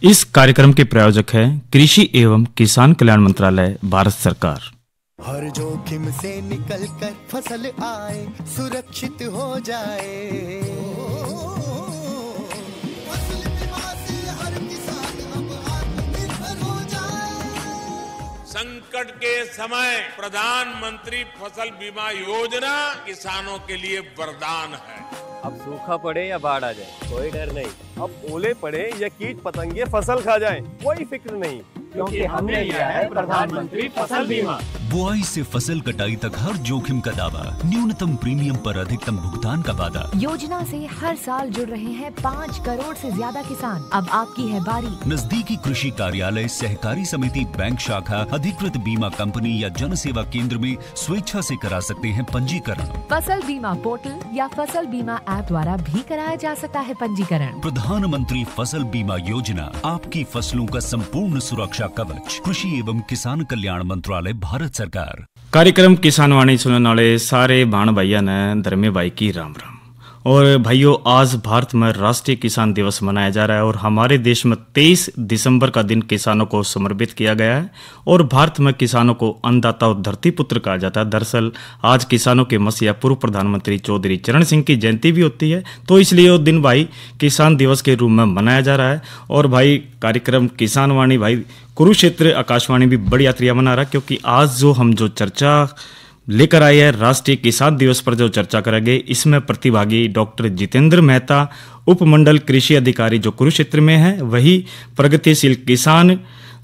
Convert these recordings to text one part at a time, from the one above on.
इस कार्यक्रम के प्रायोजक है कृषि एवं किसान कल्याण मंत्रालय, भारत सरकार। हर जोखिम से निकल कर फसल आए, सुरक्षित हो जाए। फसल बीमा से हर किसान अब आत्मनिर्भर हो जाए। संकट के समय प्रधानमंत्री फसल बीमा योजना किसानों के लिए वरदान है। अब सूखा पड़े या बाढ़ आ जाए, कोई डर नहीं। अब ओले पड़े या कीट पतंगे फसल खा जाएं, कोई फिक्र नहीं, क्योंकि हमने लिया है प्रधानमंत्री फसल बीमा। बुआई से फसल कटाई तक हर जोखिम का दावा, न्यूनतम प्रीमियम पर अधिकतम भुगतान का वादा। योजना से हर साल जुड़ रहे हैं 5 करोड़ से ज्यादा किसान। अब आपकी है बारी। नजदीकी कृषि कार्यालय, सहकारी समिति, बैंक शाखा, अधिकृत बीमा कंपनी या जन सेवा केंद्र में स्वेच्छा से करा सकते हैं पंजीकरण। फसल बीमा पोर्टल या फसल बीमा ऐप द्वारा भी कराया जा सकता है पंजीकरण। प्रधानमंत्री फसल बीमा योजना, आपकी फसलों का संपूर्ण सुरक्षा कवच। कृषि एवं किसान कल्याण मंत्रालय, भारत सरकार। कार्यक्रम किसान वाणी सुनने वाले सारे भाण भैया ने धर्मे भाई की राम राम। और भाइयों, आज भारत में राष्ट्रीय किसान दिवस मनाया जा रहा है और हमारे देश में 23 दिसंबर का दिन किसानों को समर्पित किया गया है। और भारत में किसानों को अन्नदाता और धरती पुत्र कहा जाता है। दरअसल आज किसानों के मसीहा पूर्व प्रधानमंत्री चौधरी चरण सिंह की जयंती भी होती है, तो इसलिए वो दिन भाई किसान दिवस के रूप में मनाया जा रहा है। और भाई कार्यक्रम किसान वाणी भाई कुरुक्षेत्र आकाशवाणी भी बड़ी यात्रियां मना रहा है, क्योंकि आज जो चर्चा लेकर आए हैं राष्ट्रीय किसान दिवस पर जो चर्चा करेंगे, इसमें प्रतिभागी डॉक्टर जितेंद्र मेहता, उपमंडल कृषि अधिकारी जो कुरुक्षेत्र में है, वही प्रगतिशील किसान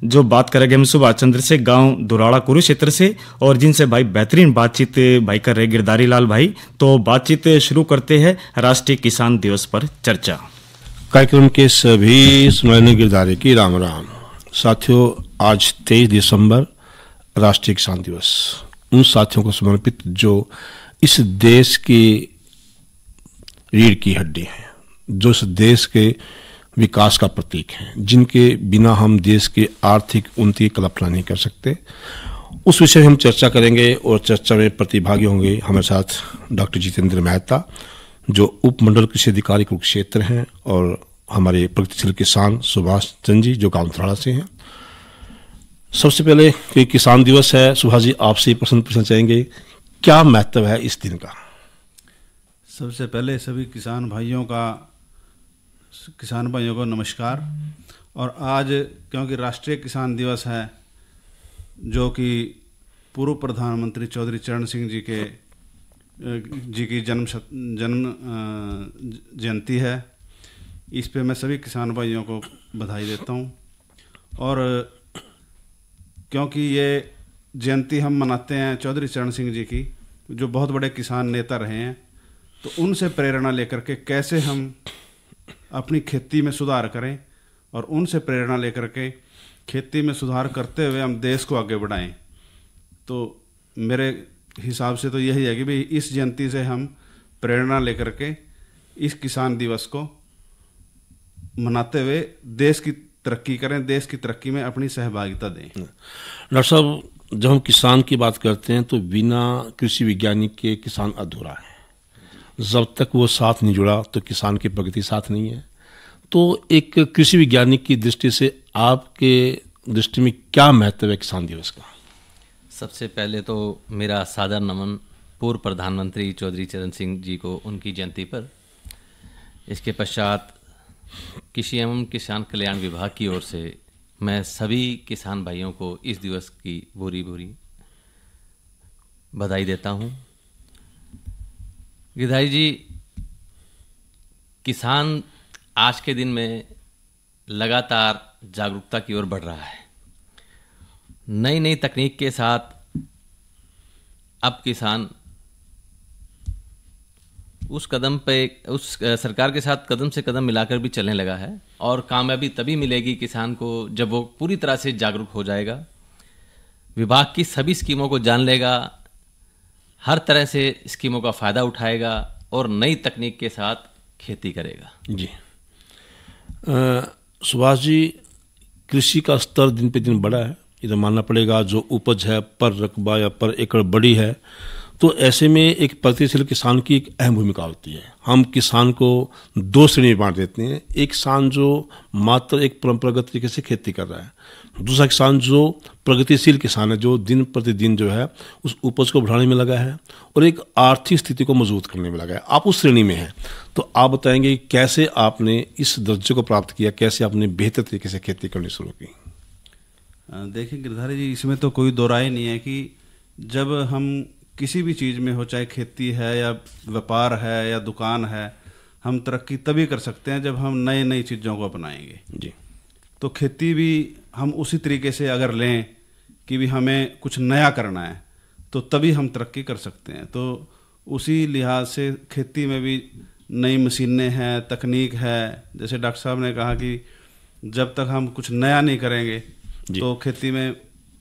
जो बात करेंगे हम सुभाष चंद्र से, गांव दुराड़ा कुरुक्षेत्र से, और जिनसे भाई बेहतरीन बातचीत भाई कर रहे गिरधारी लाल भाई। तो बातचीत शुरू करते हैं राष्ट्रीय किसान दिवस पर चर्चा। कार्यक्रम के सभी सुनने गिरधारी की राम राम। साथियों, आज 23 दिसंबर राष्ट्रीय किसान दिवस उन साथियों को समर्पित जो इस देश की रीढ़ की हड्डी हैं, जो इस देश के विकास का प्रतीक हैं, जिनके बिना हम देश की आर्थिक उन्नति की कल्पना नहीं कर सकते। उस विषय में हम चर्चा करेंगे और चर्चा में प्रतिभागी होंगे हमारे साथ डॉक्टर जितेंद्र मेहता जो उपमंडल कृषि अधिकारी कुरुक्षेत्र हैं, और हमारे प्रगतिशील किसान सुभाष चंद्र जी जो गांव दुराड़ा से हैं। सबसे पहले कि किसान दिवस है, सुभाष जी आपसे प्रश्न पूछना चाहेंगे, क्या महत्व है इस दिन का? सबसे पहले सभी किसान भाइयों को नमस्कार। और आज क्योंकि राष्ट्रीय किसान दिवस है, जो कि पूर्व प्रधानमंत्री चौधरी चरण सिंह जी की जन्म जयंती है, इस पे मैं सभी किसान भाइयों को बधाई देता हूँ। और क्योंकि ये जयंती हम मनाते हैं चौधरी चरण सिंह जी की, जो बहुत बड़े किसान नेता रहे हैं, तो उनसे प्रेरणा लेकर के कैसे हम अपनी खेती में सुधार करें, और उनसे प्रेरणा लेकर के खेती में सुधार करते हुए हम देश को आगे बढ़ाएं। तो मेरे हिसाब से तो यही है कि भाई इस जयंती से हम प्रेरणा लेकर के इस किसान दिवस को मनाते हुए देश की तरक्की करें, देश की तरक्की में अपनी सहभागिता दें। डॉक्टर साहब, जब हम किसान की बात करते हैं तो बिना कृषि वैज्ञानिक के किसान अधूरा है। जब तक वो साथ नहीं जुड़ा तो किसान की प्रगति साथ नहीं है। तो एक कृषि वैज्ञानिक की दृष्टि से आपके दृष्टि में क्या महत्व है किसान दिवस का? सबसे पहले तो मेरा सादर नमन पूर्व प्रधानमंत्री चौधरी चरण सिंह जी को उनकी जयंती पर। इसके पश्चात कृषि एवं किसान कल्याण विभाग की ओर से मैं सभी किसान भाइयों को इस दिवस की भूरी भूरी बधाई देता हूं। गिरधारी जी, किसान आज के दिन में लगातार जागरूकता की ओर बढ़ रहा है। नई नई तकनीक के साथ अब किसान उस सरकार के साथ कदम से कदम मिलाकर भी चलने लगा है, और कामयाबी तभी मिलेगी किसान को जब वो पूरी तरह से जागरूक हो जाएगा, विभाग की सभी स्कीमों को जान लेगा, हर तरह से स्कीमों का फ़ायदा उठाएगा और नई तकनीक के साथ खेती करेगा। जी सुभाष जी, कृषि का स्तर दिन पे दिन बढ़ा है, ये तो मानना पड़ेगा। जो उपज है पर रकबा या पर एकड़ बड़ी है, तो ऐसे में एक प्रगतिशील किसान की एक अहम भूमिका होती है। हम किसान को दो श्रेणी में बांट देते हैं। एक किसान जो मात्र एक परंपरागत तरीके से खेती कर रहा है, दूसरा किसान जो प्रगतिशील किसान है, जो दिन प्रतिदिन जो है उस उपज को बढ़ाने में लगा है और एक आर्थिक स्थिति को मजबूत करने में लगा है। आप उस श्रेणी में हैं, तो आप बताएंगे कि कैसे आपने इस दर्जे को प्राप्त किया, कैसे आपने बेहतर तरीके से खेती करनी शुरू की? देखिए गिरधारी जी, इसमें तो कोई दो राय नहीं है कि जब हम किसी भी चीज़ में हो, चाहे खेती है या व्यापार है या दुकान है, हम तरक्की तभी कर सकते हैं जब हम नई नई चीज़ों को अपनाएंगे जी। तो खेती भी हम उसी तरीके से अगर लें कि भी हमें कुछ नया करना है तो तभी हम तरक्की कर सकते हैं। तो उसी लिहाज से खेती में भी नई मशीनें हैं, तकनीक है। जैसे डॉक्टर साहब ने कहा कि जब तक हम कुछ नया नहीं करेंगे तो खेती में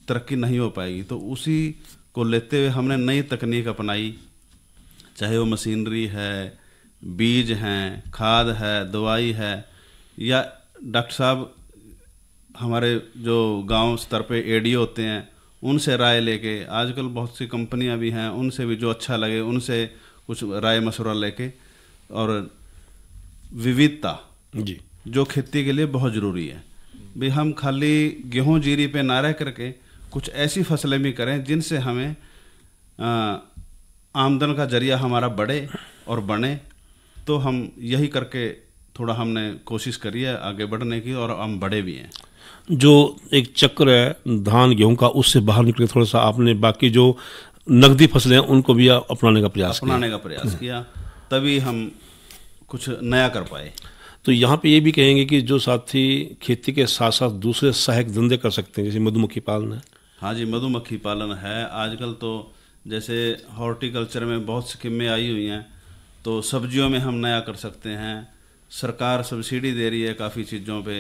तरक्की नहीं हो पाएगी। तो उसी को लेते हुए हमने नई तकनीक अपनाई, चाहे वो मशीनरी है, बीज हैं, खाद है, दवाई है, या डॉक्टर साहब हमारे जो गांव स्तर पे एडीओ होते हैं उनसे राय लेके, आजकल बहुत सी कंपनियां भी हैं, उनसे भी जो अच्छा लगे उनसे कुछ राय मशवरा लेके, और विविधता जी जो खेती के लिए बहुत ज़रूरी है। भी हम खाली गेहूं जीरी पे ना रह करके कुछ ऐसी फसलें भी करें जिनसे हमें आमदन का जरिया हमारा बढ़े और बने। तो हम यही करके थोड़ा हमने कोशिश करी है आगे बढ़ने की, और हम बढ़े भी हैं। जो एक चक्र है धान गेहूं का, उससे बाहर निकले थोड़ा सा आपने बाकी जो नकदी फसलें हैं उनको भी अपनाने का प्रयास किया, तभी हम कुछ नया कर पाए। तो यहाँ पे ये भी कहेंगे कि जो साथी खेती के साथ साथ दूसरे सहायक धंधे कर सकते हैं, जैसे मधुमक्खी पालन है। हाँ जी, मधुमक्खी पालन है। आजकल तो जैसे हॉर्टिकल्चर में बहुत स्कीमें आई हुई हैं, तो सब्जियों में हम नया कर सकते हैं। सरकार सब्सिडी दे रही है काफ़ी चीज़ों पे।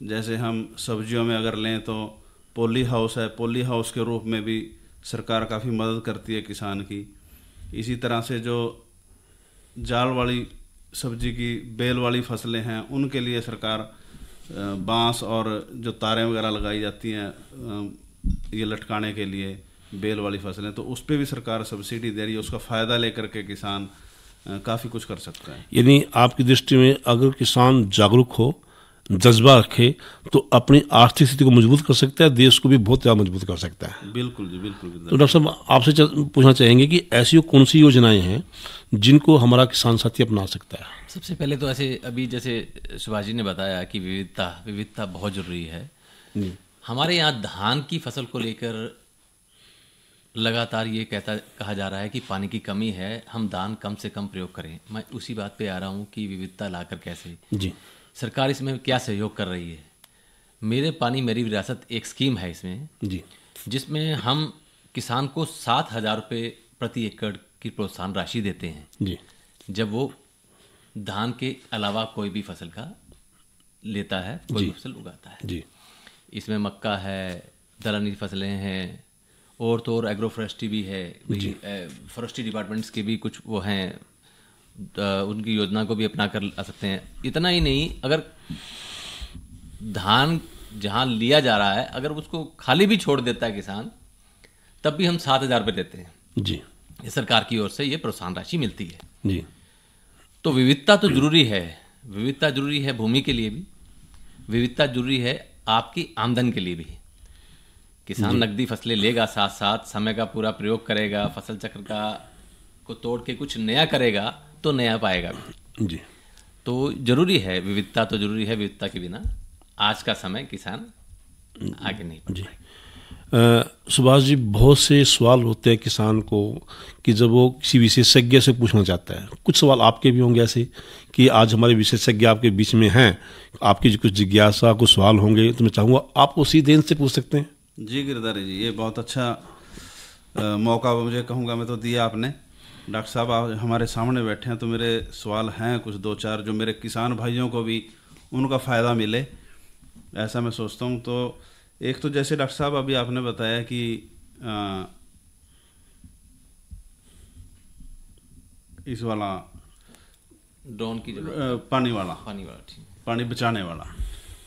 जैसे हम सब्जियों में अगर लें तो पॉली हाउस है, पॉली हाउस के रूप में भी सरकार काफ़ी मदद करती है किसान की। इसी तरह से जो जाल वाली सब्जी की बेल वाली फसलें हैं उनके लिए सरकार बांस और जो तारें वगैरह लगाई जाती हैं ये लटकाने के लिए बेल वाली फसलें, तो उस पर भी सरकार सब्सिडी दे रही है। उसका फ़ायदा लेकर के किसान काफ़ी कुछ कर सकता है। यानी आपकी दृष्टि में अगर किसान जागरूक हो, जज्बा रखे, तो अपनी आर्थिक स्थिति को मजबूत कर सकता है, देश को भी बहुत ज़्यादा मजबूत कर सकता है। बिल्कुल जी, बिल्कुल। तो डॉक्टर साहब आपसे पूछना चाहेंगे कि ऐसी कौन सी योजनाएं हैं जिनको हमारा किसान साथी अपना सकता है? सबसे पहले तो ऐसे अभी जैसे सुभाष जी ने बताया कि विविधता बहुत ज़रूरी है। हमारे यहाँ धान की फसल को लेकर लगातार ये कहा जा रहा है कि पानी की कमी है, हम धान कम से कम प्रयोग करें। मैं उसी बात पे आ रहा हूँ कि विविधता लाकर कैसे जी सरकार इसमें क्या सहयोग कर रही है। मेरे पानी मेरी विरासत एक स्कीम है इसमें जी, जिसमें हम किसान को 7,000 रुपये प्रति एकड़ की प्रोत्साहन राशि देते हैं जी, जब वो धान के अलावा कोई भी फसल का लेता है, कोई भी फसल उगाता है जी। इसमें मक्का है, दलहनी फसलें हैं, और तो और एग्रो फॉरेस्ट्री भी है। फॉरेस्ट्री डिपार्टमेंट्स के भी कुछ वो हैं, उनकी योजना को भी अपना कर ला सकते हैं। इतना ही नहीं, अगर धान जहाँ लिया जा रहा है अगर उसको खाली भी छोड़ देता है किसान, तब भी हम 7,000 रुपये देते हैं जी। ये सरकार की ओर से ये प्रोत्साहन राशि मिलती है जी। तो विविधता तो जरूरी है, विविधता जरूरी है भूमि के लिए भी, विविधता जरूरी है आपकी आमदन के लिए भी। किसान नकदी फसलें लेगा, साथ साथ समय का पूरा प्रयोग करेगा, फसल चक्र का को तोड़ के कुछ नया करेगा तो नया पाएगा भी। जी। तो जरूरी है, विविधता तो जरूरी है। विविधता के बिना आज का समय किसान आगे नहीं बढ़ पाएगा। सुभाष जी, बहुत से सवाल होते हैं किसान को कि जब वो किसी विशेषज्ञ से पूछना चाहता है, कुछ सवाल आपके भी होंगे ऐसे कि आज हमारे विशेषज्ञ आपके बीच में हैं, आपकी कुछ जिज्ञासा कुछ सवाल होंगे, तो मैं चाहूँगा आप उसी दिन से पूछ सकते हैं। जी गिरधारी जी, ये बहुत अच्छा मौका मुझे कहूँगा मैं तो दिया आपने। डॉक्टर साहब आप हमारे सामने बैठे हैं तो मेरे सवाल हैं कुछ 2-4 जो मेरे किसान भाइयों को भी उनका फ़ायदा मिले, ऐसा मैं सोचता हूँ। तो एक तो जैसे डॉक्टर साहब अभी आपने बताया कि इस वाला ड्रोन की पानी वाला ठीक, पानी बचाने वाला,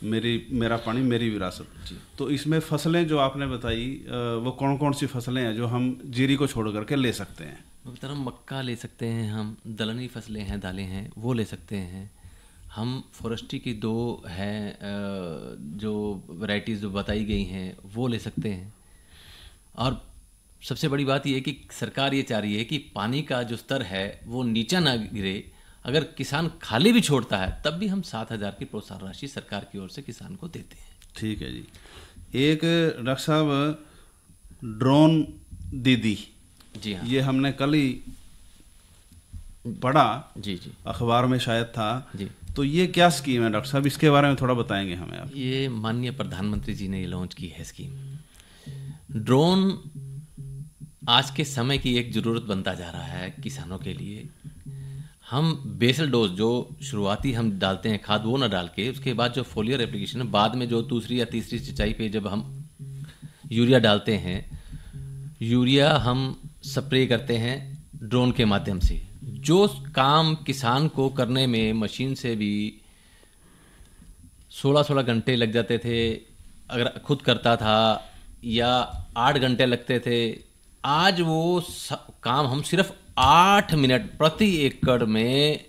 मेरा पानी मेरी विरासत। तो इसमें फसलें जो आपने बताई वो कौन कौन सी फसलें हैं जो हम जीरी को छोड़ करके ले सकते हैं? तरह मक्का ले सकते हैं, हम दलहनी फसलें हैं, दालें हैं, वो ले सकते हैं। हम फॉरेस्ट्री की 2 हैं जो वैरायटीज़ जो बताई गई हैं वो ले सकते हैं। और सबसे बड़ी बात यह है कि सरकार ये चाह रही है कि पानी का जो स्तर है वो नीचा ना गिरे। अगर किसान खाली भी छोड़ता है तब भी हम 7,000 की प्रोत्साहन राशि सरकार की ओर से किसान को देते हैं। ठीक है जी। एक डॉक्टर साहब, ड्रोन दीदी, जी हाँ, ये हमने कल ही पढ़ा, जी अखबार में शायद था जी। तो ये क्या स्कीम है डॉक्टर साहब, इसके बारे में थोड़ा बताएंगे हमें आप? ये माननीय प्रधानमंत्री जी ने ये लॉन्च की है स्कीम। ड्रोन आज के समय की एक ज़रूरत बनता जा रहा है किसानों के लिए। हम बेसल डोज जो शुरुआती हम डालते हैं खाद वो ना डाल के, उसके बाद जो फोलियर एप्लीकेशन है, बाद में जो 2री या 3री सिंचाई पे जब हम यूरिया डालते हैं, यूरिया हम स्प्रे करते हैं ड्रोन के माध्यम से। जो काम किसान को करने में मशीन से भी 16-16 घंटे लग जाते थे अगर खुद करता था, या 8 घंटे लगते थे, आज वो काम हम सिर्फ 8 मिनट प्रति एकड़ में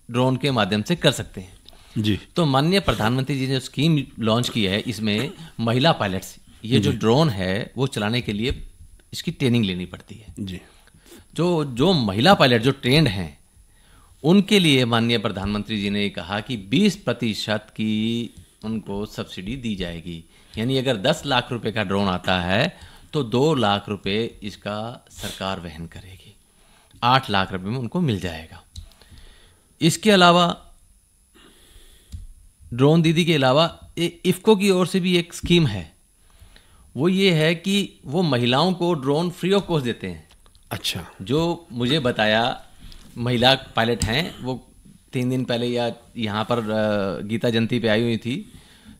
ड्रोन के माध्यम से कर सकते हैं जी। तो माननीय प्रधानमंत्री जी ने स्कीम लॉन्च की है, इसमें महिला पायलट्स, ये जो ड्रोन है वो चलाने के लिए इसकी ट्रेनिंग लेनी पड़ती है जी। जो महिला पायलट जो ट्रेंड हैं उनके लिए माननीय प्रधानमंत्री जी ने कहा कि 20% की उनको सब्सिडी दी जाएगी। यानी अगर 10 लाख रुपए का ड्रोन आता है तो 2 लाख रुपए इसका सरकार वहन करेगी, 8 लाख रुपए में उनको मिल जाएगा। इसके अलावा ड्रोन दीदी के अलावा इफ्को की ओर से भी एक स्कीम है, वो ये है कि वो महिलाओं को ड्रोन फ्री ऑफ कॉस्ट देते हैं। अच्छा। जो मुझे बताया महिला पायलट हैं, वो 3 दिन पहले या यहाँ पर गीता जयंती पे आई हुई थी,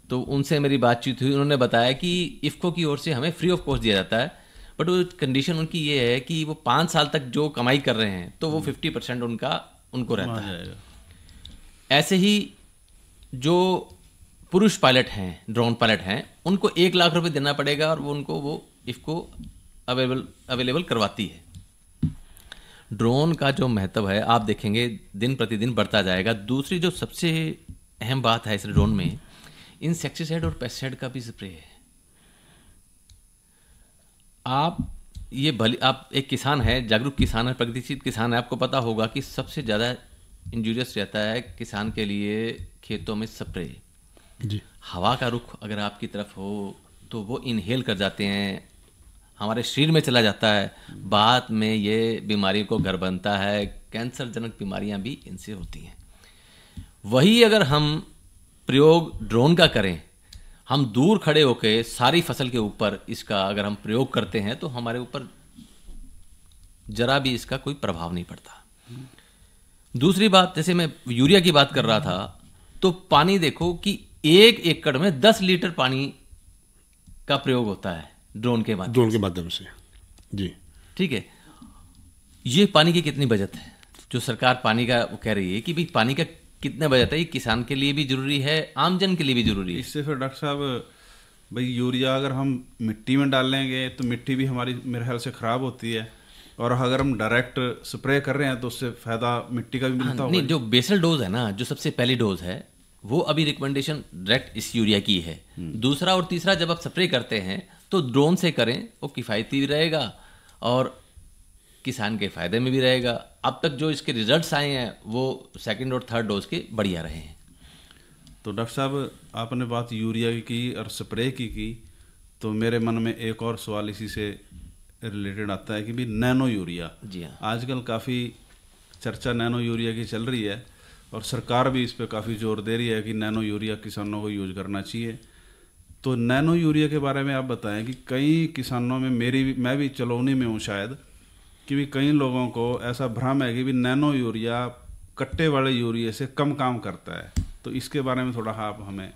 तो उनसे मेरी बातचीत हुई। उन्होंने बताया कि इफ्को की ओर से हमें फ्री ऑफ कॉस्ट दिया जाता है, बट वो कंडीशन उनकी ये है कि वो 5 साल तक जो कमाई कर रहे हैं तो वो 50% उनको रहता है। ऐसे ही जो पुरुष पायलट हैं, ड्रोन पायलट हैं, उनको 1 लाख रुपए देना पड़ेगा और वो इफ्को अवेलेबल करवाती है। ड्रोन का जो महत्व है आप देखेंगे दिन प्रतिदिन बढ़ता जाएगा। दूसरी जो सबसे अहम बात है इस ड्रोन में, इंसेक्टिसाइड और पेस्टिसाइड का भी स्प्रे है। आप एक किसान है, जागरूक किसान है, प्रगतिशील किसान है, आपको पता होगा कि सबसे ज़्यादा इंजूरियस रहता है किसान के लिए खेतों में स्प्रे जी। हवा का रुख अगर आपकी तरफ हो तो वो इनहेल कर जाते हैं, हमारे शरीर में चला जाता है, बाद में ये बीमारी को घर बनता है, कैंसर जनक बीमारियां भी इनसे होती हैं। वही अगर हम प्रयोग ड्रोन का करें, हम दूर खड़े होकर सारी फसल के ऊपर इसका अगर हम प्रयोग करते हैं तो हमारे ऊपर जरा भी इसका कोई प्रभाव नहीं पड़ता। दूसरी बात, जैसे मैं यूरिया की बात कर रहा था, तो पानी देखो कि 1 एकड़ में 10 लीटर पानी का प्रयोग होता है ड्रोन के माध्यम से। जी ठीक है। ये पानी की कितनी बचत है जो सरकार पानी का वो कह रही है कि भाई पानी का कितना बचत है, ये किसान के लिए भी जरूरी है, आमजन के लिए भी जरूरी है। इससे फिर डॉक्टर साहब भाई यूरिया अगर हम मिट्टी में डालेंगे तो मिट्टी भी हमारी मेरे ख्याल से खराब होती है, और अगर हम डायरेक्ट स्प्रे कर रहे हैं तो उससे फायदा मिट्टी का भी मिलता होगा। नहीं, जो बेसल डोज है ना, जो सबसे पहली डोज है वो अभी रिकमेंडेशन डायरेक्ट इस यूरिया की है। दूसरा और तीसरा जब आप स्प्रे करते हैं तो ड्रोन से करें, वो किफ़ायती भी रहेगा और किसान के फायदे में भी रहेगा। अब तक जो इसके रिजल्ट्स आए हैं वो 2nd और 3rd डोज के बढ़िया रहे हैं। तो डॉक्टर साहब आपने बात यूरिया की और स्प्रे की, तो मेरे मन में एक और सवाल इसी से रिलेटेड आता है कि भी नैनो यूरिया। जी हाँ, आजकल काफ़ी चर्चा नैनो यूरिया की चल रही है और सरकार भी इस पर काफ़ी जोर दे रही है कि नैनो यूरिया किसानों को यूज करना चाहिए। तो नैनो यूरिया के बारे में आप बताएं कि कई किसानों में, मैं भी चलौनी में हूँ शायद, कि भी कई लोगों को ऐसा भ्रम है कि भी नैनो यूरिया कट्टे वाले यूरिया से कम काम करता है, तो इसके बारे में थोड़ा आप हमें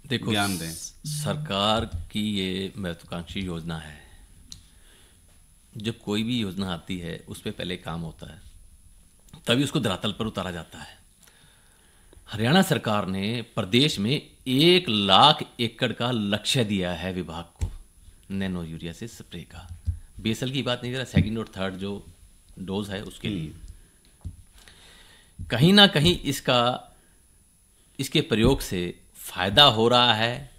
देखो ज्ञान दें। सरकार की ये महत्वाकांक्षी योजना है। जब कोई भी योजना आती है उस पर पहले काम होता है, तभी उसको धरातल पर उतारा जाता है। हरियाणा सरकार ने प्रदेश में 1 लाख एकड़ का लक्ष्य दिया है विभाग को नैनो यूरिया से स्प्रे का। बेसल की बात नहीं कर रहा, सेकंड और थर्ड जो डोज है उसके लिए कहीं ना कहीं इसके प्रयोग से फायदा हो रहा है।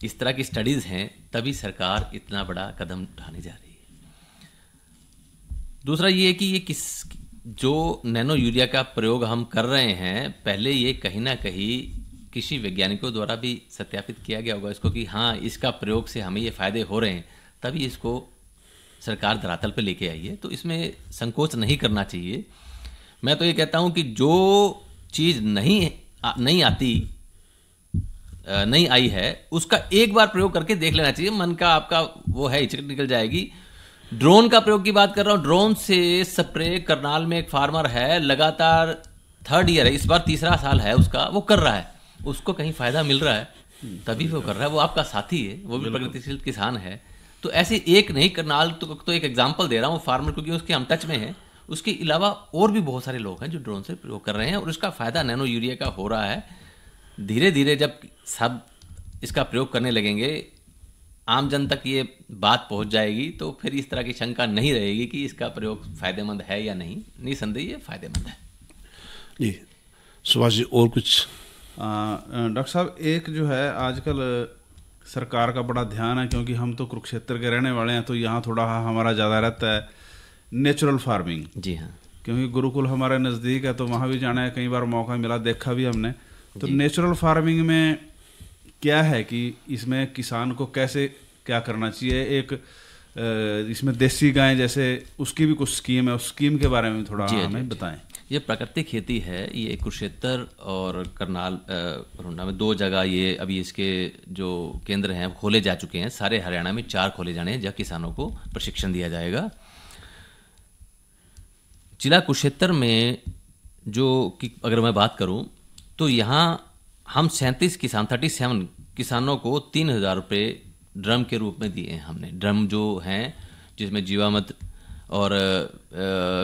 इस तरह की स्टडीज हैं, तभी सरकार इतना बड़ा कदम उठाने जा रही है। दूसरा ये कि ये जो नैनो यूरिया का प्रयोग हम कर रहे हैं, पहले ये कहीं ना कहीं कृषि वैज्ञानिकों द्वारा भी सत्यापित किया गया होगा इसको कि हाँ इसका प्रयोग से हमें ये फायदे हो रहे हैं, तभी इसको सरकार धरातल पे लेके आई है। तो इसमें संकोच नहीं करना चाहिए। मैं तो ये कहता हूं कि जो चीज़ नहीं आई है उसका एक बार प्रयोग करके देख लेना चाहिए। मन का आपका वो है हिचक निकल जाएगी। ड्रोन का प्रयोग की बात कर रहा हूं। ड्रोन से स्प्रे करनाल में एक फार्मर है, लगातार 3rd ईयर है, इस बार 3रा साल है उसका, वो कर रहा है, उसको कहीं फायदा मिल रहा है तभी वो कर रहा है। वो आपका साथी है, वो भी प्रगतिशील किसान है। तो ऐसे एक नहीं, करनाल तो एक एग्जाम्पल दे रहा हूँ फार्मर, क्योंकि उसके हम टच में हैं। उसके अलावा और भी बहुत सारे लोग हैं जो ड्रोन से प्रयोग कर रहे हैं और इसका फायदा नैनो यूरिया का हो रहा है। धीरे धीरे जब सब इसका प्रयोग करने लगेंगे, आम जन तक ये बात पहुंच जाएगी, तो फिर इस तरह की शंका नहीं रहेगी कि इसका प्रयोग फायदेमंद है या नहीं। निसंदेह ये फायदेमंद है। जी सुभाष जी, और कुछ? डॉक्टर साहब, एक जो है आजकल सरकार का बड़ा ध्यान है, क्योंकि हम तो कुरुक्षेत्र के रहने वाले हैं, तो यहाँ थोड़ा हमारा ज़्यादा रहता है नेचुरल फार्मिंग। जी हाँ, क्योंकि गुरुकुल हमारे नज़दीक है, तो वहाँ भी जाना है, कई बार मौका मिला, देखा भी हमने। तो नेचुरल फार्मिंग में क्या है कि इसमें किसान को कैसे क्या करना चाहिए? एक इसमें देसी गाय जैसे उसकी भी कुछ स्कीम है, उस स्कीम के बारे में थोड़ा हमें बताएं। ये प्राकृतिक खेती है। ये कुरुक्षेत्र और करनाल रोंडा में 2 जगह ये अभी इसके जो केंद्र हैं खोले जा चुके हैं। सारे हरियाणा में 4 खोले जाने हैं जहाँ किसानों को प्रशिक्षण दिया जाएगा। जिला कुरुक्षेत्र में जो कि अगर मैं बात करूं तो यहाँ हम 37 किसानों को 3,000 रुपये ड्रम के रूप में दिए हैं हमने। ड्रम जो हैं जिसमें जीवामृत और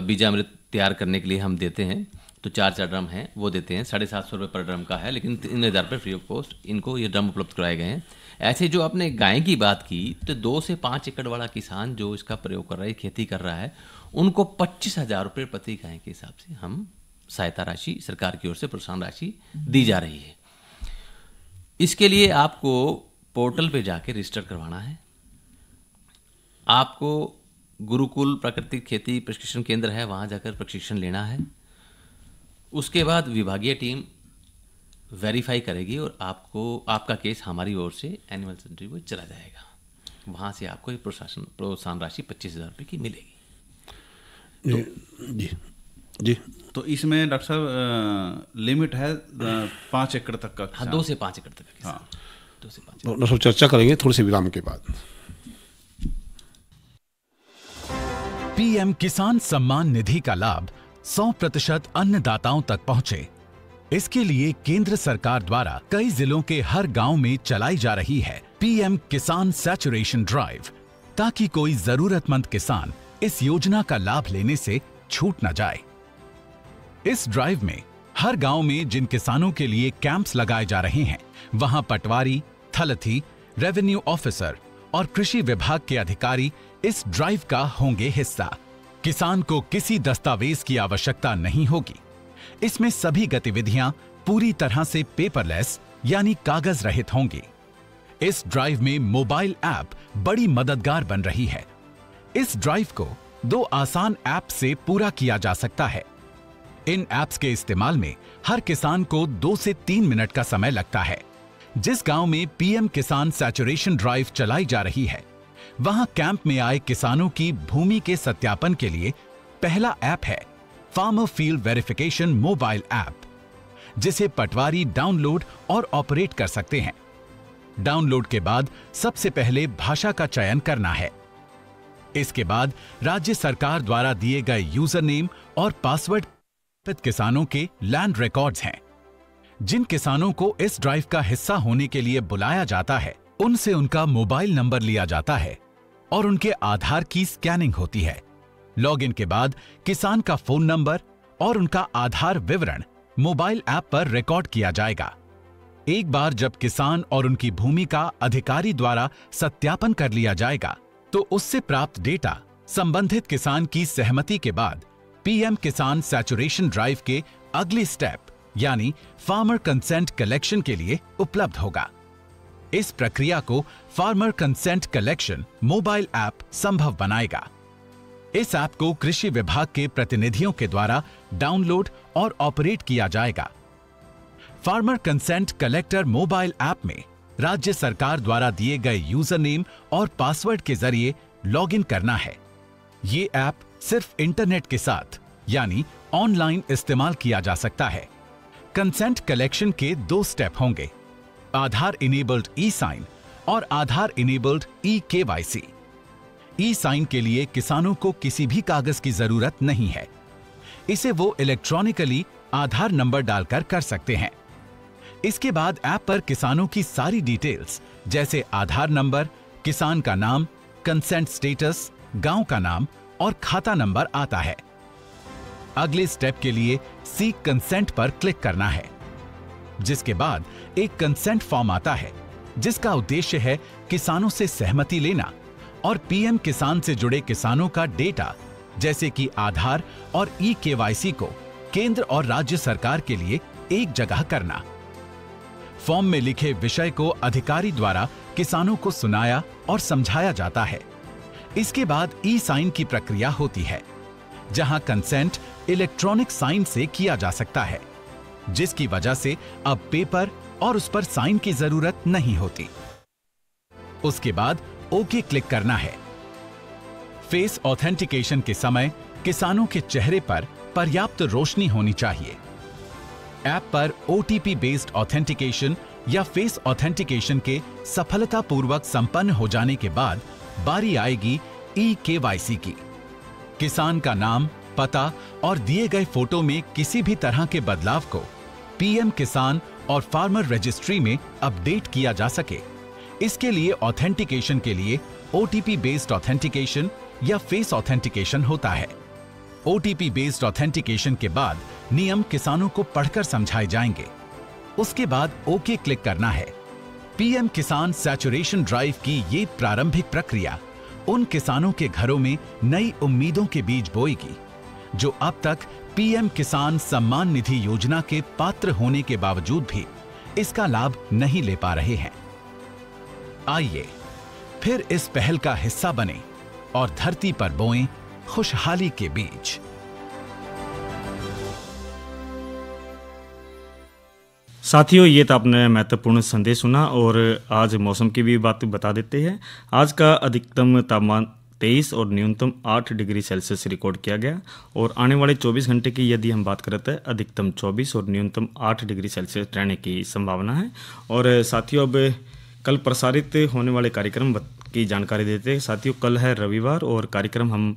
बीजामृत तैयार करने के लिए हम देते हैं, तो 4 ड्रम हैं वो देते हैं। 750 रुपये पर ड्रम का है, लेकिन 3,000 रुपये फ्री ऑफ कॉस्ट इनको ये ड्रम उपलब्ध कराए गए हैं। ऐसे जो आपने गाय की बात की, तो 2 से 5 एकड़ वाला किसान जो इसका प्रयोग कर रहा है, खेती कर रहा है, उनको 25,000 रुपये प्रति गाय के हिसाब से हम सहायता राशि सरकार की ओर से प्रोत्साहन राशि दी जा रही है। इसके लिए आपको पोर्टल पे जाके रजिस्टर करवाना है। आपको गुरुकुल प्राकृतिक खेती प्रशिक्षण केंद्र है, वहाँ जाकर प्रशिक्षण लेना है। उसके बाद विभागीय टीम वेरीफाई करेगी और आपका केस हमारी ओर से एनिमल सेंचुरी को चला जाएगा। वहाँ से आपको ये प्रोत्साहन राशि 25,000 रुपये की मिलेगी। जी तो इसमें डॉक्टर साहब लिमिट है 5 एकड़ तक का? हाँ, 2 से 5 एकड़ तक। हाँ, 2 से 5। डॉक्टर साहब चर्चा करेंगे थोड़े से विराम के बाद। पीएम किसान सम्मान निधि का लाभ 100% अन्नदाताओं तक पहुंचे, इसके लिए केंद्र सरकार द्वारा कई जिलों के हर गांव में चलाई जा रही है पीएम किसान सैचुरेशन ड्राइव, ताकि कोई जरूरतमंद किसान इस योजना का लाभ लेने से छूट न जाए। इस ड्राइव में हर गांव में जिन किसानों के लिए कैंप्स लगाए जा रहे हैं, वहां पटवारी, थलथी, रेवेन्यू ऑफिसर और कृषि विभाग के अधिकारी इस ड्राइव का होंगे हिस्सा। किसान को किसी दस्तावेज की आवश्यकता नहीं होगी। इसमें सभी गतिविधियां पूरी तरह से पेपरलेस यानी कागज रहित होंगी। इस ड्राइव में मोबाइल ऐप बड़ी मददगार बन रही है। इस ड्राइव को 2 आसान ऐप से पूरा किया जा सकता है। इन ऐप्स के इस्तेमाल में हर किसान को 2 से 3 मिनट का समय लगता है। जिस गांव में पीएम किसान सैचुरेशन ड्राइव चलाई जा रही है, वहां कैंप में आए किसानों की भूमि के सत्यापन के लिए पहला ऐप है farmer field verification mobile app, जिसे पटवारी डाउनलोड और ऑपरेट कर सकते हैं। डाउनलोड के बाद सबसे पहले भाषा का चयन करना है। इसके बाद राज्य सरकार द्वारा दिए गए यूजर नेम और पासवर्ड किसानों के लैंड रिकॉर्ड्स हैं। जिन किसानों को इस ड्राइव का हिस्सा होने के लिए बुलाया जाता है, उनसे उनका मोबाइल नंबर लिया जाता है और उनके आधार की स्कैनिंग होती है। लॉगिन के बाद किसान का फोन नंबर और उनका आधार विवरण मोबाइल ऐप पर रिकॉर्ड किया जाएगा। एक बार जब किसान और उनकी भूमि का अधिकारी द्वारा सत्यापन कर लिया जाएगा तो उससे प्राप्त डेटा संबंधित किसान की सहमति के बाद पीएम किसान सैचुरेशन ड्राइव के अगले स्टेप यानी फार्मर कंसेंट कलेक्शन के लिए उपलब्ध होगा। इस प्रक्रिया को farmer consent collection mobile app संभव बनाएगा। इस ऐप को कृषि विभाग के प्रतिनिधियों के द्वारा डाउनलोड और ऑपरेट किया जाएगा। Farmer consent collector mobile app में राज्य सरकार द्वारा दिए गए यूजर नेम और पासवर्ड के जरिए लॉगिन करना है। ये ऐप सिर्फ इंटरनेट के साथ यानी ऑनलाइन इस्तेमाल किया जा सकता है। कंसेंट कलेक्शन के 2 स्टेप होंगे, आधार इनेबल्ड ई साइन और आधार इनेबल्ड ई केवाईसी। ई साइन के लिए किसानों को किसी भी कागज की जरूरत नहीं है। इसे वो इलेक्ट्रॉनिकली आधार नंबर डालकर कर सकते हैं। इसके बाद ऐप पर किसानों की सारी डिटेल्स जैसे आधार नंबर, किसान का नाम, कंसेंट स्टेटस, गांव का नाम और खाता नंबर आता है। अगले स्टेप के लिए सीक कंसेंट पर क्लिक करना है, जिसके बाद एक कंसेंट फॉर्म आता है जिसका उद्देश्य है किसानों से सहमति लेना और पीएम किसान से जुड़े किसानों का डेटा जैसे कि आधार और ई केवाईसी को केंद्र और राज्य सरकार के लिए एक जगह करना। फॉर्म में लिखे विषय को अधिकारी द्वारा किसानों को सुनाया और समझाया जाता है। इसके बाद ई साइन की प्रक्रिया होती है, जहां कंसेंट इलेक्ट्रॉनिक साइन से किया जा सकता है, जिसकी वजह से अब पेपर और उस पर साइन की जरूरत नहीं होती। उसके बाद ओके क्लिक करना है। फेस ऑथेंटिकेशन के समय किसानों के चेहरे पर पर्याप्त रोशनी होनी चाहिए। ऐप पर ओटीपी बेस्ड ऑथेंटिकेशन या फेस ऑथेंटिकेशन के सफलतापूर्वक संपन्न हो जाने के बाद बारी आएगी ई केवाईसी की। किसान का नाम, पता और दिए गए फोटो में किसी भी तरह के बदलाव को पीएम किसान और फार्मर रजिस्ट्री में अपडेट किया जा सके। इसके लिए ऑथेंटिकेशन के लिए ओटीपी बेस्ड ऑथेंटिकेशन या फेस ऑथेंटिकेशन होता है। ओटीपी बेस्ड ऑथेंटिकेशन के बाद नियम किसानों को पढ़कर समझाए जाएंगे। उसके बाद ओके क्लिक करना है। पीएम किसान सैचुरेशन ड्राइव की ये प्रारंभिक प्रक्रिया उन किसानों के घरों में नई उम्मीदों के बीज बोएगी जो अब तक पीएम किसान सम्मान निधि योजना के पात्र होने के बावजूद भी इसका लाभ नहीं ले पा रहे हैं। आइए फिर इस पहल का हिस्सा बने और धरती पर बोएं खुशहाली के बीज। साथियों, ये तो आपने महत्वपूर्ण संदेश सुना और आज मौसम की भी बात बता देते हैं। आज का अधिकतम तापमान 23 और न्यूनतम 8 डिग्री सेल्सियस रिकॉर्ड किया गया और आने वाले 24 घंटे की यदि हम बात करते हैं अधिकतम 24 और न्यूनतम 8 डिग्री सेल्सियस रहने की संभावना है। और साथियों, अब कल प्रसारित होने वाले कार्यक्रम की जानकारी देते हैं। साथियों, कल है रविवार और कार्यक्रम हम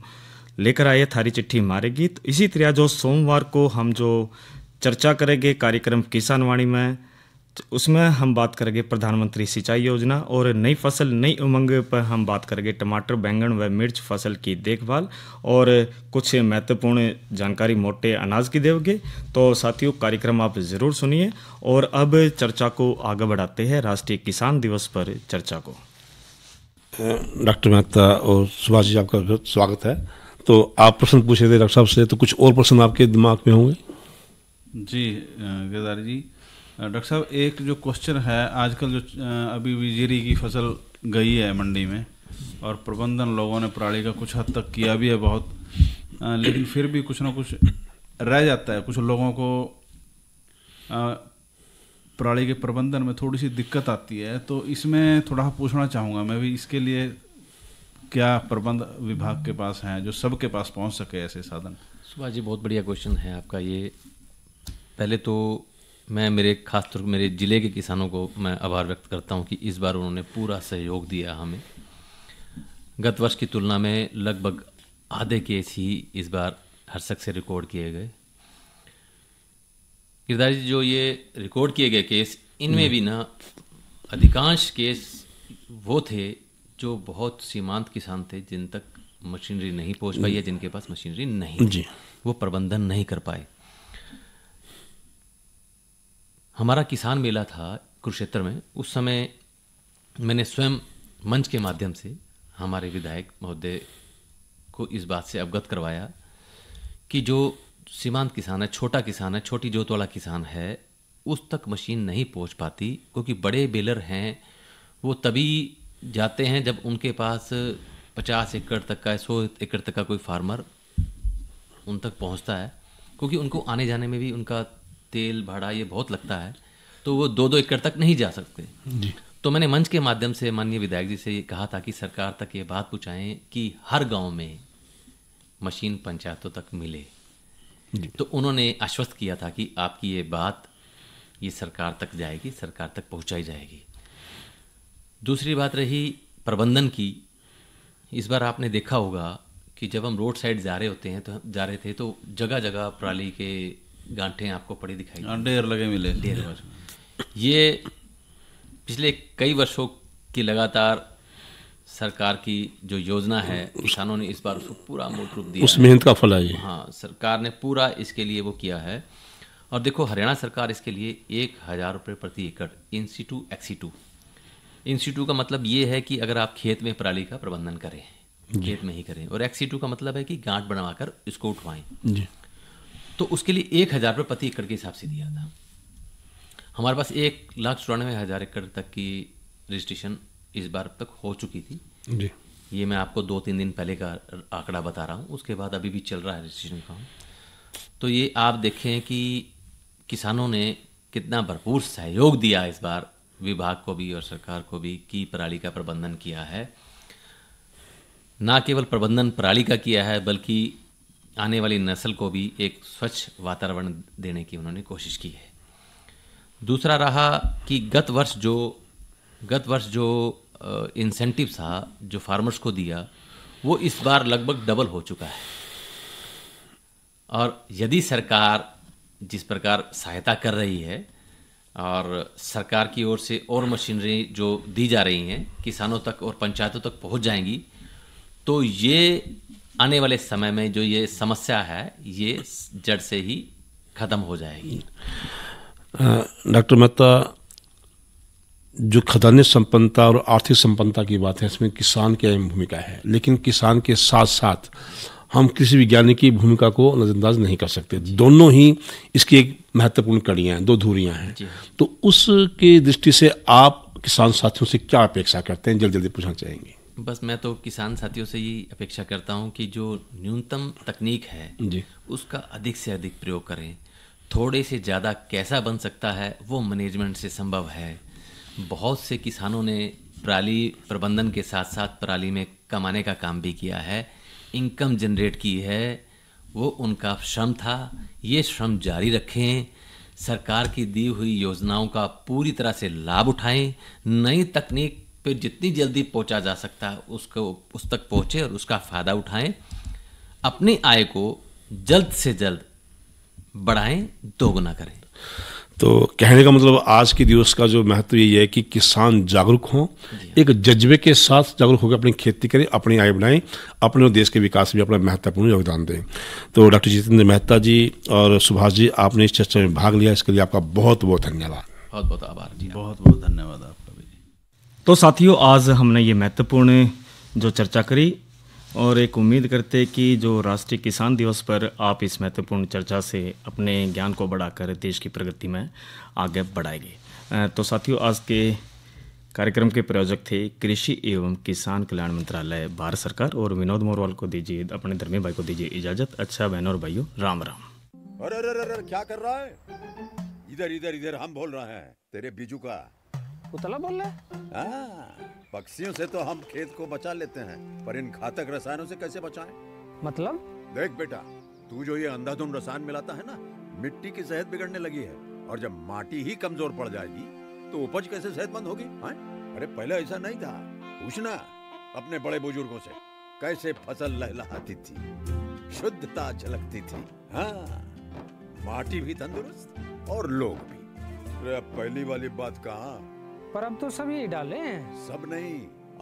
लेकर आए थारी चिट्ठी हमारे गीत। इसी तरह जो सोमवार को हम जो चर्चा करेंगे कार्यक्रम किसान वाणी में, उसमें हम बात करेंगे प्रधानमंत्री सिंचाई योजना और नई फसल नई उमंग पर हम बात करेंगे टमाटर, बैंगन व मिर्च फसल की देखभाल और कुछ महत्वपूर्ण जानकारी मोटे अनाज की देंगे। तो साथियों, कार्यक्रम आप ज़रूर सुनिए। और अब चर्चा को आगे बढ़ाते हैं राष्ट्रीय किसान दिवस पर चर्चा को। डॉक्टर मेहता और सुभाष जी, आपका बहुत स्वागत है। तो आप प्रश्न पूछे थे डॉक्टर साहब से, तो कुछ और प्रश्न आपके दिमाग में होंगे? जी गिरधारी जी, डॉक्टर साहब एक जो क्वेश्चन है, आजकल जो अभी जीरी की फसल गई है मंडी में और प्रबंधन लोगों ने पराली का कुछ हद तक किया भी है बहुत, लेकिन फिर भी कुछ ना कुछ रह जाता है। कुछ लोगों को पराली के प्रबंधन में थोड़ी सी दिक्कत आती है, तो इसमें थोड़ा पूछना चाहूँगा मैं भी, इसके लिए क्या प्रबंध विभाग के पास हैं जो सबके पास पहुँच सके ऐसे साधन? सुभाष जी, बहुत बढ़िया क्वेश्चन है आपका ये। पहले तो मैं खास तौर पर मेरे ज़िले के किसानों को मैं आभार व्यक्त करता हूं कि इस बार उन्होंने पूरा सहयोग दिया हमें। गत वर्ष की तुलना में लगभग आधे केस ही इस बार हर्षक से रिकॉर्ड किए गए। गिरधारी जी, जो ये रिकॉर्ड किए गए केस, इनमें भी ना अधिकांश केस वो थे जो बहुत सीमांत किसान थे, जिन तक मशीनरी नहीं पहुंच पाई या जिनके पास मशीनरी नहीं थी, वो प्रबंधन नहीं कर पाए। हमारा किसान मेला था कुरुक्षेत्र में, उस समय मैंने स्वयं मंच के माध्यम से हमारे विधायक महोदय को इस बात से अवगत करवाया कि जो सीमांत किसान है, छोटा किसान है, छोटी जोत वाला किसान है, उस तक मशीन नहीं पहुंच पाती, क्योंकि बड़े बेलर हैं वो तभी जाते हैं जब उनके पास 50 एकड़ तक का 100 एकड़ तक का कोई फार्मर उन तक पहुंचता है, क्योंकि उनको आने जाने में भी उनका तेल भाड़ा ये बहुत लगता है, तो वो 2-2 एकड़ तक नहीं जा सकते जी। तो मैंने मंच के माध्यम से माननीय विधायक जी से ये कहा था कि सरकार तक ये बात पहुँचाएं कि हर गांव में मशीन पंचायतों तक मिले। तो उन्होंने आश्वस्त किया था कि आपकी ये बात ये सरकार तक जाएगी, सरकार तक पहुंचाई जाएगी। दूसरी बात रही प्रबंधन की। इस बार आपने देखा होगा कि जब हम रोड साइड जा रहे थे तो जगह जगह पराली के गांठें आपको पड़ी दिखाई, ढेर लगे मिले। ये पिछले कई वर्षों की लगातार सरकार की जो योजना है, किसानों ने इस बार उसको पूरा मूल रूप दिया, उस मेहनत का फल है ये। हाँ, सरकार ने पूरा इसके लिए वो किया है। और देखो, हरियाणा सरकार इसके लिए 1000 रुपये प्रति एकड़ इंसिटू एक्सीटू। इंसिटू का मतलब ये है कि अगर आप खेत में पराली का प्रबंधन करें, खेत में ही करें, और एक्सीटू का मतलब है कि गांठ बनवाकर इसको उठवाएं जी। तो उसके लिए 1000 रुपये प्रति एकड़ के हिसाब से दिया था। हमारे पास 1,94,000 एकड़ तक की रजिस्ट्रेशन इस बार तक हो चुकी थी जी। ये मैं आपको 2-3 दिन पहले का आंकड़ा बता रहा हूँ, उसके बाद अभी भी चल रहा है रजिस्ट्रेशन का। तो ये आप देखें कि किसानों ने कितना भरपूर सहयोग दिया इस बार, विभाग को भी और सरकार को भी, कि पराली का प्रबंधन किया है। ना केवल प्रबंधन पराली का किया है, बल्कि आने वाली नस्ल को भी एक स्वच्छ वातावरण देने की उन्होंने कोशिश की है। दूसरा रहा कि गत वर्ष जो इंसेंटिव था जो फार्मर्स को दिया, वो इस बार लगभग डबल हो चुका है। और यदि सरकार जिस प्रकार सहायता कर रही है और सरकार की ओर से और मशीनरी जो दी जा रही हैं किसानों तक और पंचायतों तक पहुंच जाएंगी, तो ये आने वाले समय में जो ये समस्या है ये जड़ से ही खत्म हो जाएगी। डॉक्टर मेहता, जो खजाने संपन्नता और आर्थिक संपन्नता की बात है, इसमें किसान की अहम भूमिका है, लेकिन किसान के साथ साथ हम कृषि वैज्ञानिक की भूमिका को नजरअंदाज नहीं कर सकते। दोनों ही इसकी एक महत्वपूर्ण कड़ियाँ हैं, दो धुरियाँ हैं। तो उसकी दृष्टि से आप किसान साथियों से क्या अपेक्षा करते हैं, जल्दी पूछना चाहेंगे? बस मैं तो किसान साथियों से ये अपेक्षा करता हूँ कि जो न्यूनतम तकनीक है जी, उसका अधिक से अधिक प्रयोग करें। थोड़े से ज़्यादा कैसा बन सकता है वो मैनेजमेंट से संभव है। बहुत से किसानों ने पराली प्रबंधन के साथ साथ पराली में कमाने का काम भी किया है, इनकम जनरेट की है, वो उनका श्रम था। ये श्रम जारी रखें, सरकार की दी हुई योजनाओं का पूरी तरह से लाभ उठाएं, नई तकनीक पे जितनी जल्दी पहुंचा जा सकता है उसको उस तक पहुंचे और उसका फ़ायदा उठाएं, अपनी आय को जल्द से जल्द बढ़ाएं, दोगुना करें। तो कहने का मतलब आज के दिवस का जो महत्व ये है कि किसान जागरूक हों, एक जज्बे के साथ जागरूक होकर अपनी खेती करें, अपनी आय बढ़ाएं, अपने और देश के विकास में अपना महत्वपूर्ण योगदान दें। तो डॉक्टर जितेंद्र मेहता जी और सुभाष जी, आपने इस चर्चा में भाग लिया, इसके लिए आपका बहुत बहुत धन्यवाद। बहुत बहुत आभार जी, बहुत बहुत धन्यवाद आपका भी। तो साथियों, आज हमने ये महत्वपूर्ण जो चर्चा करी और एक उम्मीद करते कि जो राष्ट्रीय किसान दिवस पर आप इस महत्वपूर्ण चर्चा से अपने ज्ञान को बढ़ाकर देश की प्रगति में आगे बढ़ाएंगे। तो साथियों, आज के कार्यक्रम के प्रायोजक थे कृषि एवं किसान कल्याण मंत्रालय, भारत सरकार। और विनोद मोरवाल को दीजिए, अपने धर्मी भाई को दीजिए इजाज़त। अच्छा बहनों और भाइयों, राम राम। अरे अरे अरे क्या कर रहा है? इधर इधर इधर हम बोल रहे हैं तेरे बीजू का। उतला बोल रहा है? पक्षियों से तो हम खेत को बचा लेते हैं, पर इन घातक रसायनों से कैसे बचाएं? मतलब? देख बेटा, तू जो ये अंधाधुंध रसायन मिलाता है ना, मिट्टी की सेहत बिगड़ने लगी है। और जब माटी ही कमजोर पड़ जाएगी तो उपज कैसे सेहतमंद होगी? अरे पहले ऐसा नहीं था। पूछना अपने बड़े बुजुर्गों से, कैसे फसल लहलहाती थी, शुद्धता झलकती थी। हाँ, माटी भी तंदुरुस्त और लोग भी। अरे पहली वाली बात कहाँ? पर अब तो सभी डाले हैं। सब नहीं,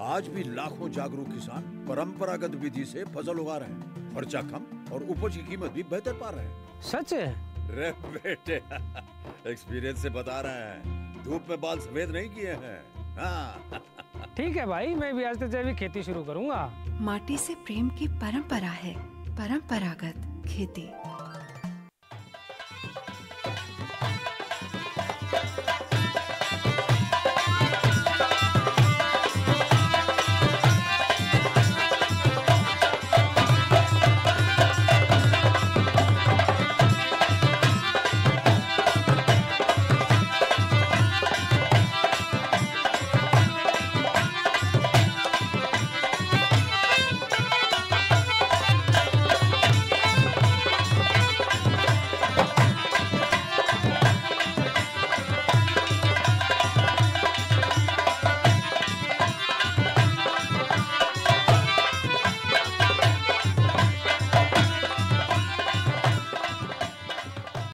आज भी लाखों जागरूक किसान परंपरागत विधि से फसल उगा रहे हैं। खर्चा कम और उपज की कीमत भी बेहतर पा रहे हैं। सच है? रे बेटे एक्सपीरियंस से बता रहे हैं, धूप में बाल सफेद नहीं किए हैं। हाँ। ठीक है भाई, मैं भी आज से जैविक खेती शुरू करूंगा। माटी से प्रेम की परंपरा है, परंपरागत खेती।